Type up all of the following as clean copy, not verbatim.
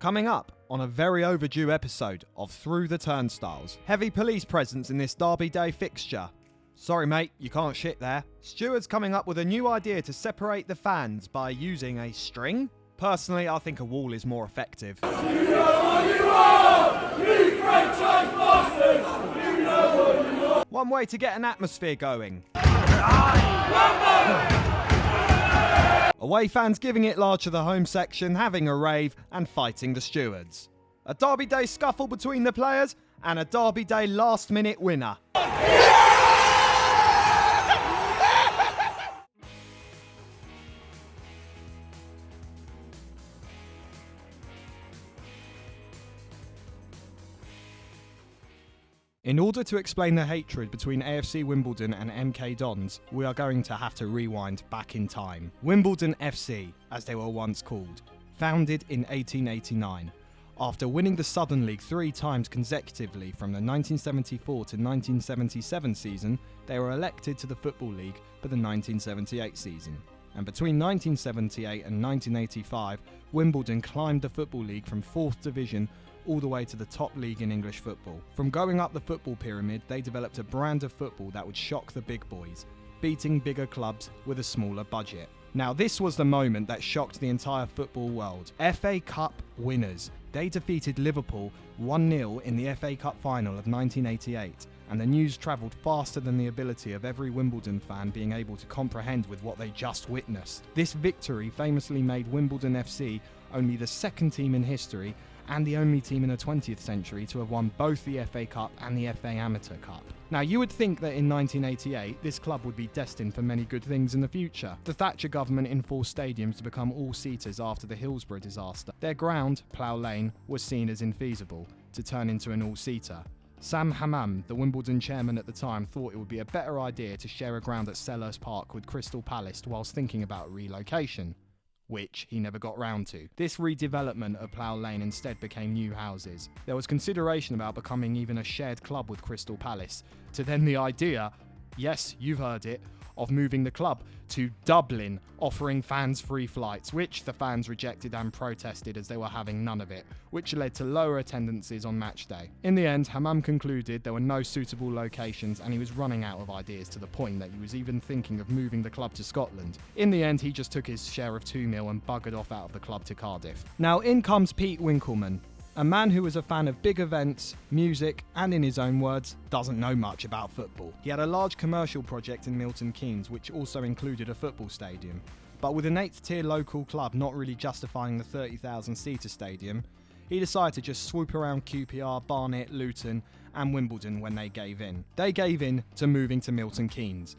Coming up on a very overdue episode of Through the Turnstiles. Heavy police presence in this Derby Day fixture. Sorry mate, you can't shit there. Stewards coming up with a new idea to separate the fans by using a string? Personally, I think a wall is more effective. You know what you are! You franchise bastards! You know what you are! One way to get an atmosphere going. Away fans giving it large to the home section, having a rave and fighting the stewards. A Derby Day scuffle between the players and a Derby Day last-minute winner. In order to explain the hatred between AFC Wimbledon and MK Dons, we are going to have to rewind back in time. Wimbledon FC, as they were once called, founded in 1889. After winning the Southern League 3 times consecutively from the 1974 to 1977 season, they were elected to the Football League for the 1978 season. And between 1978 and 1985, Wimbledon climbed the Football League from 4th Division all the way to the top league in English football. From going up the football pyramid, they developed a brand of football that would shock the big boys, beating bigger clubs with a smaller budget. Now this was the moment that shocked the entire football world. FA Cup winners. They defeated Liverpool 1-0 in the FA Cup final of 1988, and the news travelled faster than the ability of every Wimbledon fan being able to comprehend with what they just witnessed. This victory famously made Wimbledon FC only the second team in history and the only team in the 20th century to have won both the FA Cup and the FA Amateur Cup. Now you would think that in 1988 this club would be destined for many good things in the future. The Thatcher government enforced stadiums to become all-seaters after the Hillsborough disaster. Their ground, Plough Lane, was seen as infeasible to turn into an all-seater. Sam Hammam, the Wimbledon chairman at the time, thought it would be a better idea to share a ground at Selhurst Park with Crystal Palace whilst thinking about relocation, which he never got round to. This redevelopment of Plough Lane instead became new houses. There was consideration about becoming even a shared club with Crystal Palace, to then the idea, yes, you've heard it, of moving the club to Dublin, offering fans free flights, which the fans rejected and protested as they were having none of it, which led to lower attendances on match day. In the end, Hammam concluded there were no suitable locations and he was running out of ideas, to the point that he was even thinking of moving the club to Scotland. In the end, he just took his share of 2 mil and buggered off out of the club to Cardiff. Now in comes Pete Winkleman, a man who was a fan of big events, music, and in his own words, doesn't know much about football. He had a large commercial project in Milton, Keynes, which also included a football stadium. But with an 8th tier local club not really justifying the 30,000 seater stadium, he decided to just swoop around QPR, Barnet, Luton, and Wimbledon when they gave in. They gave in to moving to Milton Keynes.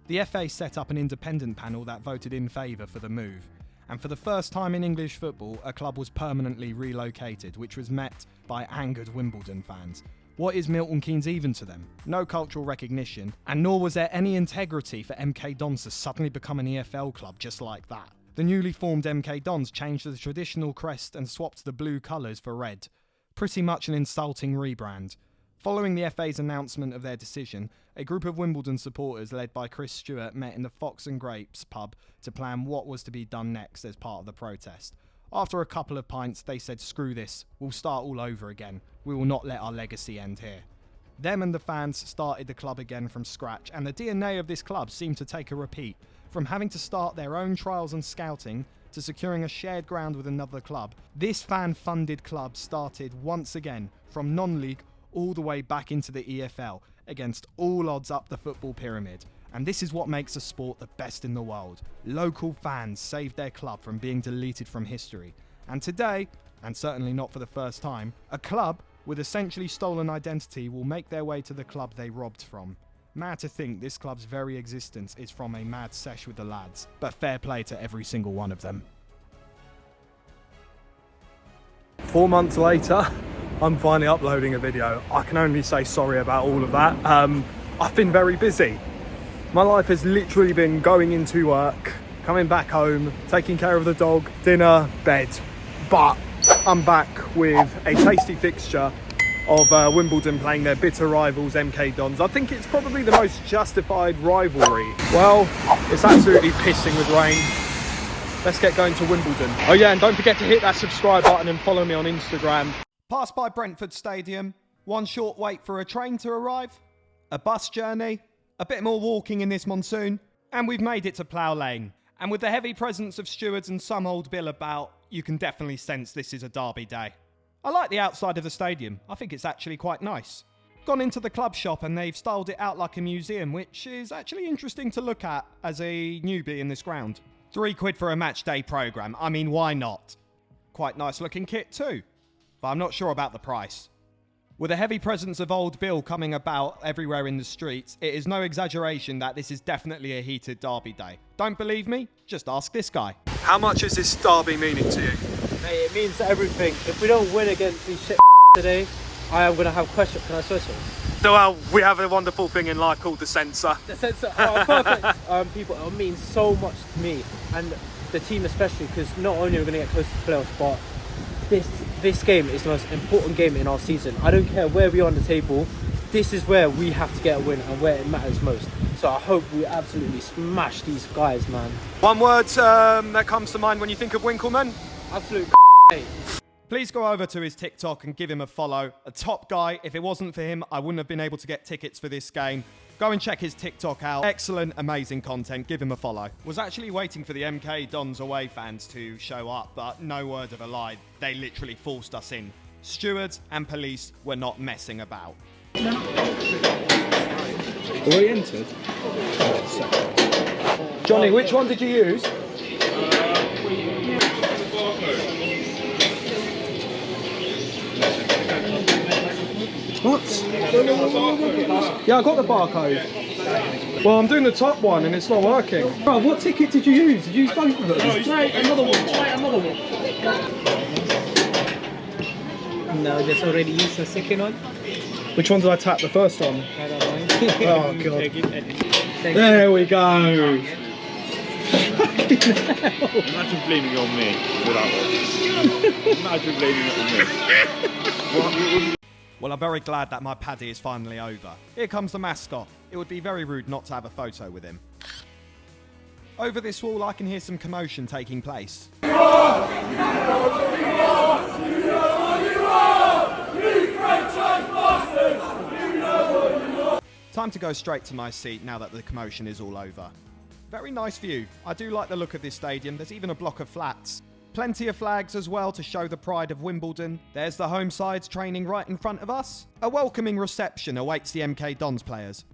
The FA set up an independent panel that voted in favour for the move. And for the first time in English football, a club was permanently relocated, which was met by angered Wimbledon fans. What is Milton Keynes even to them? No cultural recognition, and nor was there any integrity for MK Dons to suddenly become an EFL club just like that. The newly formed MK Dons changed the traditional crest and swapped the blue colours for red. Pretty much an insulting rebrand. Following the FA's announcement of their decision, a group of Wimbledon supporters led by Chris Stewart met in the Fox and Grapes pub to plan what was to be done next as part of the protest. After a couple of pints, they said, "Screw this, we'll start all over again. We will not let our legacy end here." Them and the fans started the club again from scratch, and the DNA of this club seemed to take a repeat. From having to start their own trials and scouting to securing a shared ground with another club, this fan-funded club started once again from non-league all the way back into the EFL, against all odds up the football pyramid. And this is what makes a sport the best in the world. Local fans saved their club from being deleted from history. And today, and certainly not for the first time, a club with essentially stolen identity will make their way to the club they robbed from. Mad to think this club's very existence is from a mad sesh with the lads, but fair play to every single one of them. 4 months later, I'm finally uploading a video. I can only say sorry about all of that. I've been very busy. My life has literally been going into work, coming back home, taking care of the dog, dinner, bed. But I'm back with a tasty fixture of Wimbledon playing their bitter rivals MK Dons. I think it's probably the most justified rivalry. Well, it's absolutely pissing with rain. Let's get going to Wimbledon. Oh yeah, and don't forget to hit that subscribe button and follow me on Instagram. Passed by Brentford Stadium, one short wait for a train to arrive, a bus journey, a bit more walking in this monsoon, and we've made it to Plough Lane. And with the heavy presence of stewards and some old bill about, you can definitely sense this is a derby day. I like the outside of the stadium. I think it's actually quite nice. Gone into the club shop and they've styled it out like a museum, which is actually interesting to look at as a newbie in this ground. £3 for a match day programme. I mean, why not? Quite nice looking kit too, but I'm not sure about the price. With a heavy presence of old Bill coming about everywhere in the streets, it is no exaggeration that this is definitely a heated derby day. Don't believe me? Just ask this guy. How much is this derby meaning to you? Mate, it means everything. If we don't win against these shit today, I am going to have questions. Can I swear so? So we have a wonderful thing in life called the censor. The censor, oh, perfect. People, it means so much to me and the team especially, because not only are we going to get close to the playoffs, but this game is the most important game in our season. I don't care where we are on the table. This is where we have to get a win and where it matters most. So I hope we absolutely smash these guys, man. One word that comes to mind when you think of Winkleman? Absolute mate. Please go over to his TikTok and give him a follow. A top guy. If it wasn't for him, I wouldn't have been able to get tickets for this game. Go and check his TikTok out. Excellent, amazing content. Give him a follow. Was actually waiting for the MK Dons away fans to show up, but no word of a lie. They literally forced us in. Stewards and police were not messing about. Already entered? Johnny, which one did you use? What? Yeah, I got the barcode. Well, I'm doing the top one and it's not working. Bro, what ticket did you use? Did you use both of them? Try another one. Try another one. No, just already used the second one. Which one did I tap the first one? I don't know. Oh, God. There we go. Imagine blaming it on me for that one. Imagine blaming it on me. Well, I'm very glad that my paddy is finally over. Here comes the mascot. It would be very rude not to have a photo with him. Over this wall, I can hear some commotion taking place. Time to go straight to my seat now that the commotion is all over. Very nice view. I do like the look of this stadium. There's even a block of flats. Plenty of flags as well to show the pride of Wimbledon. There's the home sides training right in front of us. A welcoming reception awaits the MK Dons players.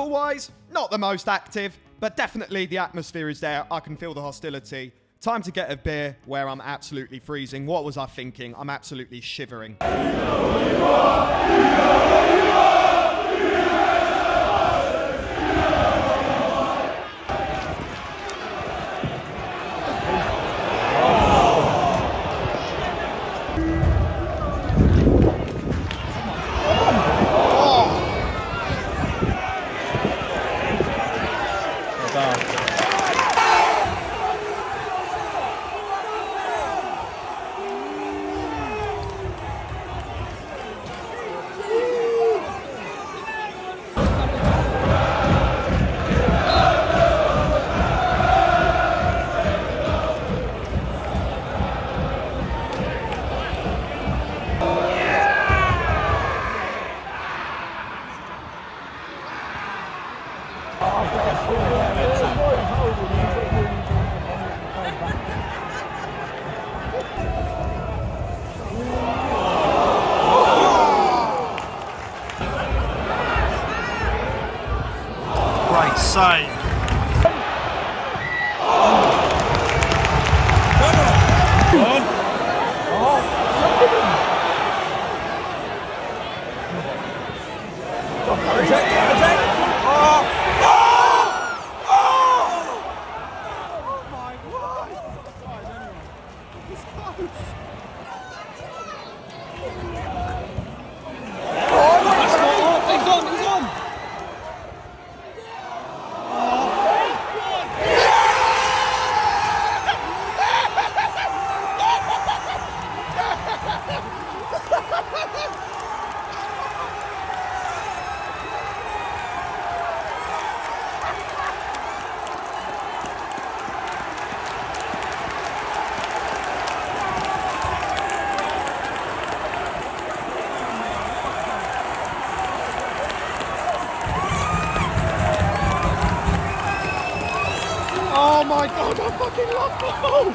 Football-wise, not the most active, but definitely the atmosphere is there. I can feel the hostility. Time to get a beer where I'm absolutely freezing. What was I thinking? I'm absolutely shivering. Great save. Oh my god, I fucking love football!